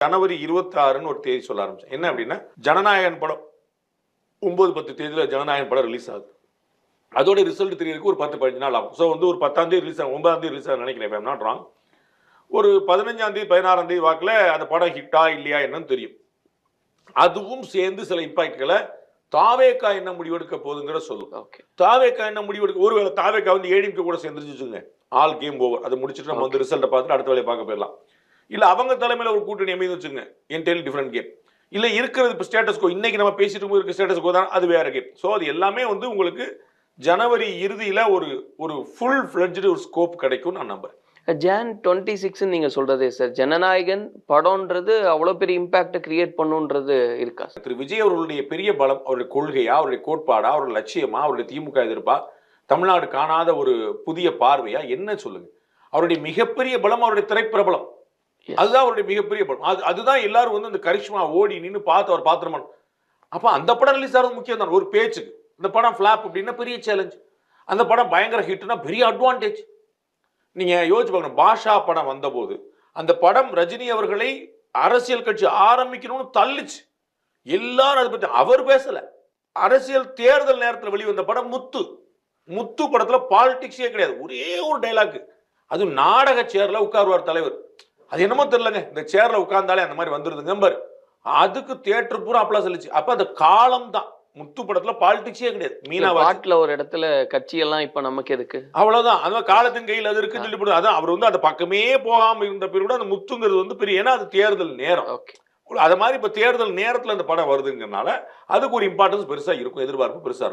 ஜனவரி 26ன்னு ஒரு தேதி சொல்ல ஆரம்பிச்சேன். என்ன அப்படின்னா, ஜனநாயகன் படம் 9-10 தேதியில ஜனநாயகன் படம் ரிலீஸ் ஆகுது. அதோட ரிசல்ட் தெரியறதுக்கு ஒரு 10-15 நாள் ஆகும். ஸோ வந்து ஒரு 10ஆம் தேதி ரிலீஸ் ஆகும், 9ஆம் தேதி ரிலீஸ் ஆகும் நினைக்கிறேன், if I'm not wrong. ஒரு 15ஆம் தேதி 16ஆம் தேதி வாக்குல அந்த படம் ஹிட்டா இல்லையா என்னன்னு தெரியும். அதுவும் சேர்ந்து சில இம்பாக்ட்களை தாவேகா என்ன முடிவெடுக்க போகுதுங்கிற சொல்லும். தாவேகா என்ன முடிவெடுக்க, ஒருவேளை தாவேகா வந்து ஏடிஎம்கே கூட சேர்ந்துருச்சுங்க, ஆல் கேம் ஓவர். அதை முடிச்சுட்டு நம்ம வந்து ரிசல்ட்டை பார்த்துட்டு அடுத்த வேலையை பார்க்க போயிடலாம். இல்ல அவங்க தலைமையில ஒரு கூட்டணி அமைந்து வச்சுங்க, என்டையர்லி டிஃபரெண்ட் கேம். இல்ல இருக்கிறது இப்போ ஸ்டேட்டஸ் கோ, இன்னைக்கு நம்ம பேசிட்டு இருக்க ஸ்டேட்டஸ் கோ தான், அது வேற கேம். ஸோ அது எல்லாமே வந்து உங்களுக்கு ஜனவரி இறுதியில ஒரு ஒரு ஃபுல் ஃபிளட்ஜ்டு ஒரு ஸ்கோப் கிடைக்கும் நான் நம்புறேன். Jan 26 நீங்க சொல்றதே சார், ஜனநாயகன் படம்ன்றது அவ்வளவு பெரிய இம்பாக்ட் கிரியேட் பண்ணுன்றது இருக்கா? திரு விஜய் அவர்களுடைய பெரிய பலம் அவருடைய கொள்கையா, அவருடைய கோட்பாடா, அவருடைய லட்சியமா, அவருடைய திமுக எதிர்ப்பா, தமிழ்நாடு காணாத ஒரு புதிய பார்வையா, என்ன சொல்லுங்க? அவருடைய மிகப்பெரிய பலம் அவருடைய திரைப்பிரபலம். அதுதான் அவருடைய மிகப்பெரிய பலம். அதுதான் எல்லாரும் வந்து அந்த கரிஷ்மா ஓடி நின்று பார்த்து அவர் பாத்திரமான. அப்ப அந்த படம் ரிலீஸ் ஆகிறது முக்கியம் தான். ஒரு பேச்சுக்கு இந்த படம் ஃபிளாப் அப்படின்னா பெரிய சேலஞ்ச், அந்த படம் பயங்கர ஹிட்னா பெரிய அட்வான்டேஜ். நீங்க யோசிச்சு பார்க்கணும், பாஷா படம் வந்தபோது அந்த படம் ரஜினி அவர்களை அரசியல் கட்சி ஆரம்பிக்கணும்னு தள்ளிச்சு. எல்லாரும் அதை பத்தி அவர் பேசல. அரசியல் தேர்தல் நேரத்தில் வெளிவந்த படம் முத்து. முத்து படத்துல பாலிடிக்ஸே கிடையாது, ஒரே ஒரு டைலாக். அது நாடக சேர்ல உட்காருவார் தலைவர். அது என்னமோ தெரியலங்க, இந்த சேர்ல உட்கார்ந்தாலே அந்த மாதிரி வந்துருதுங்க பாரு. அதுக்கு தியேட்டர் பூரா அப்ளாஸ் சொல்லிச்சு. அப்ப அந்த காலம் தான். முத்து படத்துல பாலிடிக்ஸே கிடையாது. மீனா பாட்டுல ஒரு இடத்துல கட்சி எல்லாம் இப்ப நமக்கு எதுக்கு, அவ்வளவுதான். அந்த காலத்தின் கையில் அது இருக்குன்னு சொல்லி அதான் அவர் வந்து அந்த பக்கமே போகாம இருந்த பேர் கூட அந்த முத்துங்கிறது வந்து பெரிய, ஏன்னா அது தேர்தல் நேரம். அது மாதிரி இப்ப தேர்தல் நேரத்துல அந்த படம் வருதுங்கிறதுனால அதுக்கு ஒரு இம்பார்ட்டன்ஸ் பெருசா இருக்கும், எதிர்பார்ப்பு பெருசா இருக்கும்.